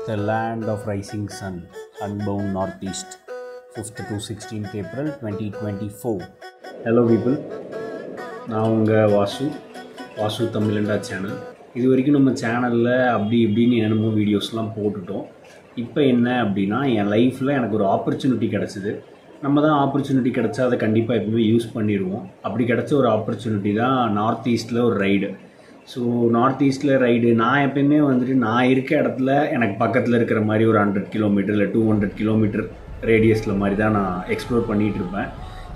The land of rising sun, unbound northeast, 5th to 16th April 2024. Hello people, நான் உங்கள் Vasu தமிழண்டா channel. இது வரைக்கும் நம்ம சேனலில் அப்படி இப்படின்னு என்னமோ வீடியோஸ்லாம் போட்டுட்டோம். இப்போ என்ன அப்படின்னா, என் லைஃப்பில் எனக்கு ஒரு ஆப்பர்ச்சுனிட்டி கிடச்சிது. நம்ம தான் ஆப்பர்ச்சுனிட்டி கிடச்சா அதை கண்டிப்பாக எப்பவுமே யூஸ் பண்ணிடுவோம். அப்படி கிடச்ச ஒரு ஆப்பர்ச்சுனிட்டி தான் நார்த் ஈஸ்ட்டில் ஒரு ரைடு. ஸோ நார்த் ஈஸ்ட்டில் ரைடு நான் எப்பயுமே வந்துட்டு நான் இருக்க இடத்துல எனக்கு பக்கத்தில் இருக்கிற மாதிரி ஒரு 100 கிலோமீட்டர் இல்லை 200 கிலோமீட்டர் ரேடியஸில் மாதிரி தான் நான் எக்ஸ்ப்ளோர் பண்ணிகிட்ருப்பேன்.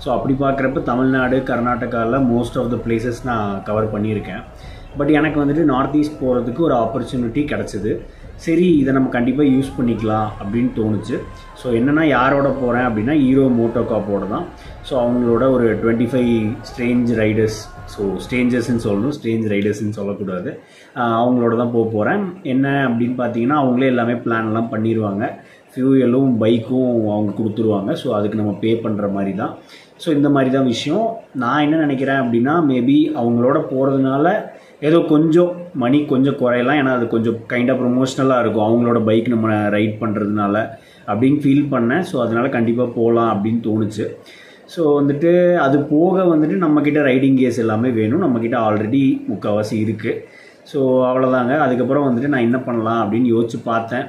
ஸோ அப்படி பார்க்குறப்ப தமிழ்நாடு, கர்நாடகாவில் மோஸ்ட் ஆஃப் த பிளேசஸ் நான் கவர் பண்ணியிருக்கேன். பட் எனக்கு வந்துட்டு நார்த் ஈஸ்ட் போகிறதுக்கு ஒரு ஆப்பர்ச்சுனிட்டி கிடச்சிது. சரி, இதை நம்ம கண்டிப்பாக யூஸ் பண்ணிக்கலாம் அப்படின்னு தோணுச்சு. ஸோ என்னென்னா, யாரோட போகிறேன் அப்படின்னா ஹீரோ மோட்டோகாப்போட தான். ஸோ அவங்களோட ஒரு 25 ஸ்ட்ரேஞ்ச் ரைடர்ஸ், ஸோ ஸ்ட்ரேஞ்சர்ஸ்ன்னு சொல்லணும், ஸ்ட்ரேஞ்ச் ரைடர்ஸ்ன்னு சொல்லக்கூடாது, அவங்களோட தான் போகிறேன். என்ன அப்படின்னு பார்த்தீங்கன்னா, அவங்களே எல்லாமே பிளான்லாம் பண்ணிடுவாங்க. ஃபியூயலும் பைக்கும் அவங்க கொடுத்துருவாங்க. ஸோ அதுக்கு நம்ம பே பண்ணுற மாதிரி தான். ஸோ இந்த மாதிரி தான் விஷயம். நான் என்ன நினைக்கிறேன் அப்படின்னா, மேபி அவங்களோட போகிறதுனால ஏதோ கொஞ்சம் மணி கொஞ்சம் குறையலாம். ஏன்னா அது கொஞ்சம் கைண்ட் ஆஃப் ப்ரொமோஷ்னலாக இருக்கும், அவங்களோட பைக் நம்ம ரைட் பண்ணுறதுனால அப்படின்னு ஃபீல் பண்ணேன். ஸோ அதனால் கண்டிப்பாக போகலாம் அப்படின்னு தோணுச்சு. ஸோ வந்துட்டு அது போக வந்துட்டு நம்மக்கிட்ட ரைடிங் கேஸ் எல்லாமே வேணும். நம்மக்கிட்ட ஆல்ரெடி முக்கால்வாசி இருக்குது. ஸோ அவ்வளோதாங்க. அதுக்கப்புறம் வந்துட்டு நான் என்ன பண்ணலாம் அப்படின்னு யோசிச்சு பார்த்தேன்.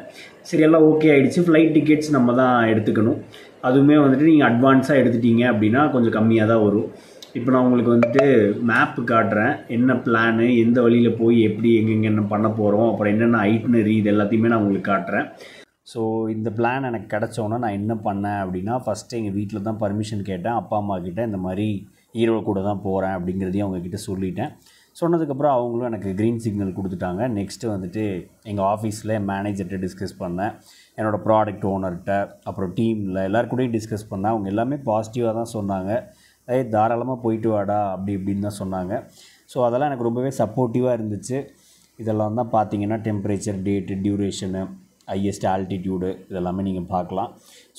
சரி, எல்லாம் ஓகே ஆகிடுச்சு. ஃப்ளைட் டிக்கெட்ஸ் நம்ம தான் எடுத்துக்கணும். அதுவுமே வந்துட்டு நீங்கள் அட்வான்ஸாக எடுத்துட்டீங்க அப்படின்னா கொஞ்சம் கம்மியாக தான் வரும். இப்போ நான் உங்களுக்கு வந்துட்டு மேப்பு காட்டுறேன், என்ன பிளானு, எந்த வழியில் போய் எப்படி எங்கெங்கே என்ன பண்ண போகிறோம், அப்புறம் என்னென்ன ஐட்னரி, இது எல்லாத்தையுமே நான் உங்களுக்கு காட்டுறேன். ஸோ இந்த பிளான் எனக்கு கிடச்சோன்னா நான் என்ன பண்ணேன் அப்படின்னா, ஃபஸ்ட்டு எங்கள் வீட்டில் தான் பர்மிஷன் கேட்டேன். அப்பா அம்மா கிட்டே இந்த மாதிரி ஹீரோ கூட தான் போகிறேன் அப்படிங்கிறதையும் அவங்கக்கிட்ட சொல்லிட்டேன். சொன்னதுக்கப்புறம் அவங்களும் எனக்கு க்ரீன் சிக்னல் கொடுத்துட்டாங்க. நெக்ஸ்ட்டு வந்துட்டு எங்கள் ஆஃபீஸில் என் மேனேஜர்கிட்ட டிஸ்கஸ் பண்ணேன், என்னோடய ப்ராடக்ட் ஓனர்கிட்ட, அப்புறம் டீமில் எல்லாருக்கூடையும் டிஸ்கஸ் பண்ணேன். அவங்க எல்லாமே பாசிட்டிவாக தான் சொன்னாங்க. தாராளமாக போயிட்டு வாடா அப்படி இப்படின்னு தான் சொன்னாங்க. ஸோ அதெல்லாம் எனக்கு ரொம்பவே சப்போர்ட்டிவாக இருந்துச்சு. இதெல்லாம் தான் பார்த்தீங்கன்னா temperature, date, duration, highest altitude இதெல்லாமே நீங்கள் பார்க்கலாம்.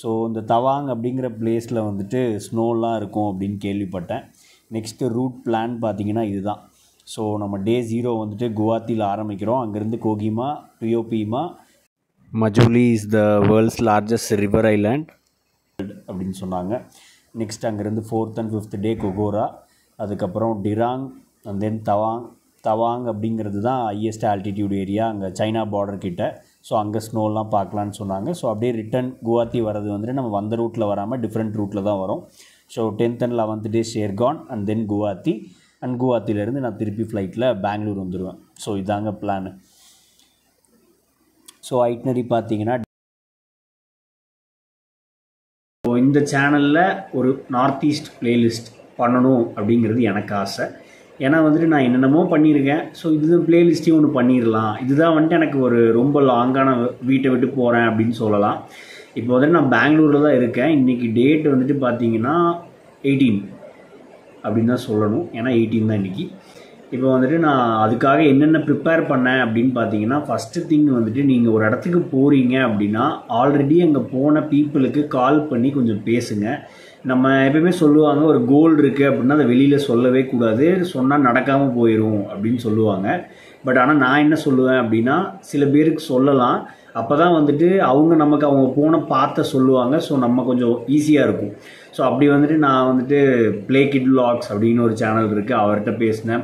ஸோ இந்த தவாங் அப்படிங்கிற பிளேஸில் வந்துட்டு ஸ்னோலாம் இருக்கும் அப்படின்னு கேள்விப்பட்டேன். நெக்ஸ்ட்டு ரூட் பிளான் பார்த்தீங்கன்னா இதுதான். ஸோ நம்ம டே 0 வந்துட்டு குவாஹாத்தியில் ஆரம்பிக்கிறோம். அங்கேருந்து கோகிமா, ரியோபீமா, Majuli is the world's largest river island அப்படின்னு சொன்னாங்க. நெக்ஸ்ட் அங்கேருந்து 4th and 5th டே கொகோரா, அதுக்கப்புறம் டிராங், அண்ட் தென் தவாங் அப்படிங்கிறது தான் ஹையஸ்ட் ஆல்டிடியூட் ஏரியா, அங்கே சைனா பார்டர் கிட்ட. ஸோ அங்கே ஸ்னோலாம் பார்க்கலான்னு சொன்னாங்க. ஸோ அப்படியே ரிட்டன் குவாஹாத்தி வர்றது வந்துட்டு நம்ம வந்த ரூட்டில் வராமல் டிஃப்ரெண்ட் ரூட்டில் தான் வரும். So 10th and 11th day Shergaon, and then Guwahati, and குவாஹாத்திலேருந்து நான் திருப்பி ஃப்ளைட்டில் பெங்களூர் வந்துடுவேன். ஸோ இதாங்க பிளானு. ஸோ ஐட்னரி பார்த்தீங்கன்னா, இந்த சேனலில் ஒரு நார்த் ஈஸ்ட் பிளேலிஸ்ட் பண்ணணும் அப்படிங்கிறது எனக்கு ஆசை. ஏன்னா வந்துட்டு நான் என்னென்னமோ பண்ணியிருக்கேன். ஸோ இது பிளேலிஸ்ட்டையும் ஒன்று பண்ணிடலாம். இதுதான் வந்துட்டு எனக்கு ஒரு ரொம்ப லாங்கான வீட்டை விட்டு போகிறேன் அப்படின்னு சொல்லலாம். இப்போ வந்துட்டு நான் பெங்களூரில் தான் இருக்கேன். இன்றைக்கி டேட் வந்துட்டு பார்த்தீங்கன்னா 18 அப்படின்னு தான் சொல்லணும். ஏன்னா 18 தான் இன்றைக்கி. இப்போ வந்துட்டு நான் அதுக்காக என்னென்ன ப்ரிப்பேர் பண்ணேன் அப்படின்னு பார்த்தீங்கன்னா, ஃபஸ்ட்டு திங் வந்துட்டு நீங்கள் ஒரு இடத்துக்கு போகிறீங்க அப்படின்னா ஆல்ரெடி அங்கே போன பீப்புளுக்கு கால் பண்ணி கொஞ்சம் பேசுங்க. நம்ம எப்பயுமே சொல்லுவாங்க, ஒரு கோல் இருக்குது அப்படின்னா அதை வெளியில் சொல்லவே கூடாது, சொன்னால் நடக்காமல் போயிடும் அப்படின்னு சொல்லுவாங்க. பட் ஆனால் நான் என்ன சொல்லுவேன் அப்படின்னா, சில பேருக்கு சொல்லலாம். அப்போ தான் வந்துட்டு அவங்க போன பார்த்த சொல்லுவாங்க. ஸோ நம்ம கொஞ்சம் ஈஸியாக இருக்கும். ஸோ அப்படி வந்துட்டு நான் வந்துட்டு ப்ளே கிட் விலாக்ஸ் அப்படின்னு ஒரு சேனல் இருக்குது, அவர்கிட்ட பேசினேன்.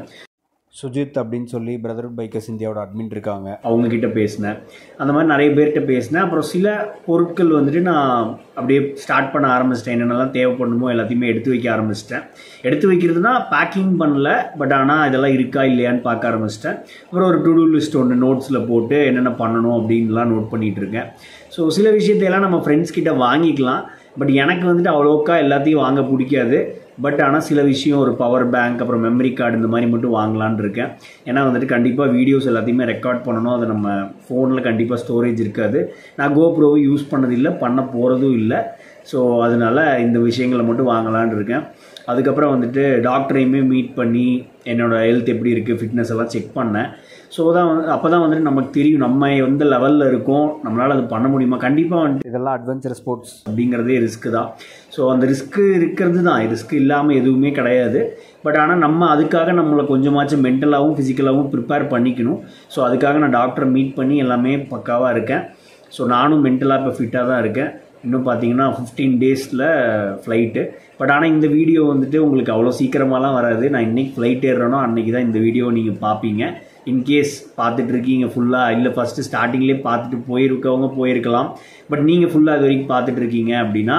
சுஜித் அப்படின்னு சொல்லி பிரதர்ஹுட் பைக்கர்ஸ் இந்தியாவோட அட்மின் இருக்காங்க, அவங்கக்கிட்ட பேசினேன். அந்த மாதிரி நிறைய பேர்கிட்ட பேசினேன். அப்புறம் சில பொருட்கள் வந்துட்டு நான் அப்படியே ஸ்டார்ட் பண்ண ஆரம்பிச்சிட்டேன். என்னென்னலாம் தேவைப்படணுமோ எல்லாத்தையுமே எடுத்து வைக்க ஆரம்பிச்சிட்டேன். எடுத்து வைக்கிறதுனா பேக்கிங் பண்ணல, பட் ஆனால் இதெல்லாம் இருக்கா இல்லையான்னு பார்க்க ஆரம்பிச்சிட்டேன். அப்புறம் ஒரு டு டூ லிஸ்ட் ஒன்று நோட்ஸில் போட்டு என்னென்ன பண்ணணும் அப்படின்லாம் நோட் பண்ணிகிட்டு இருக்கேன். ஸோ சில விஷயத்தையெல்லாம் நம்ம ஃப்ரெண்ட்ஸ் கிட்ட வாங்கிக்கலாம். பட் எனக்கு வந்துட்டு அவ்வளோக்கா எல்லாத்தையும் வாங்க பிடிக்காது. பட் ஆனால் சில விஷயம், ஒரு பவர் பேங்க், அப்புறம் மெமரி கார்டு, இந்த மாதிரி மட்டும் வாங்கலான்னு இருக்கேன். ஏன்னா வந்துட்டு கண்டிப்பாக வீடியோஸ் எல்லாத்தையுமே ரெக்கார்ட் பண்ணணும். அதை நம்ம ஃபோனில் கண்டிப்பாக ஸ்டோரேஜ் இருக்காது. நான் கோப்ரோவை யூஸ் பண்ணதில்லை, பண்ண போகிறதும் இல்லை. ஸோ அதனால் இந்த விஷயங்களை மட்டும் வாங்கலான்னு இருக்கேன். அதுக்கப்புறம் வந்துட்டு டாக்டரையுமே மீட் பண்ணி என்னோடய ஹெல்த் எப்படி இருக்குது, ஃபிட்னஸ் எல்லாம் செக் பண்ணேன். ஸோ அப்போ தான் வந்துட்டு நமக்கு தெரியும் நம்ம எந்த லெவலில் இருக்கோம், நம்மளால் அது பண்ண முடியுமா. கண்டிப்பாக வந்துட்டு இதெல்லாம் அட்வென்ச்சர் ஸ்போர்ட்ஸ் அப்படிங்கிறதே ரிஸ்க்கு தான். ஸோ அந்த ரிஸ்க்கு இருக்கிறது தான், ரிஸ்க் இல்லாமல் எதுவுமே கிடையாது. பட் ஆனால் நம்ம அதுக்காக நம்மளை கொஞ்சமாச்சும் மென்டலாகவும் ஃபிசிக்கலாகவும் ப்ரிப்பேர் பண்ணிக்கணும். ஸோ அதுக்காக நான் டாக்டரை மீட் பண்ணி எல்லாமே பக்காவாக இருக்கேன். ஸோ நானும் மென்டலாக இப்போ ஃபிட்டாக தான் இருக்கேன். இன்னும் பார்த்தீங்கன்னா 15 டேஸில் ஃப்ளைட்டு. பட் ஆனால் இந்த வீடியோ வந்துட்டு உங்களுக்கு அவ்வளோ சீக்கிரமாலாம் வராது. நான் இன்றைக்கி ஃப்ளைட் ஏறுறேனோ அன்றைக்கி தான் இந்த வீடியோ நீங்கள் பார்ப்பீங்க. இன்கேஸ் பார்த்துட்ருக்கீங்க ஃபுல்லாக, இல்லை ஃபஸ்ட்டு ஸ்டார்டிங்லேயே பார்த்துட்டு போயிருக்கவங்க போயிருக்கலாம். பட் நீங்கள் ஃபுல்லாக இது வரைக்கும் பார்த்துட்ருக்கீங்க அப்படின்னா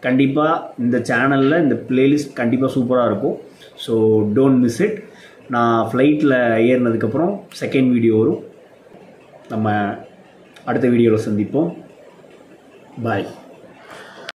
கண்டிப்பாக இந்த சேனலில் இந்த பிளேலிஸ்ட் கண்டிப்பாக சூப்பராக இருக்கும். So don't miss it. நான் ஃப்ளைட்டில் ஏறினதுக்கப்புறம் செகண்ட் வீடியோ வரும். நம்ம அடுத்த வீடியோவில் சந்திப்போம். பாய்.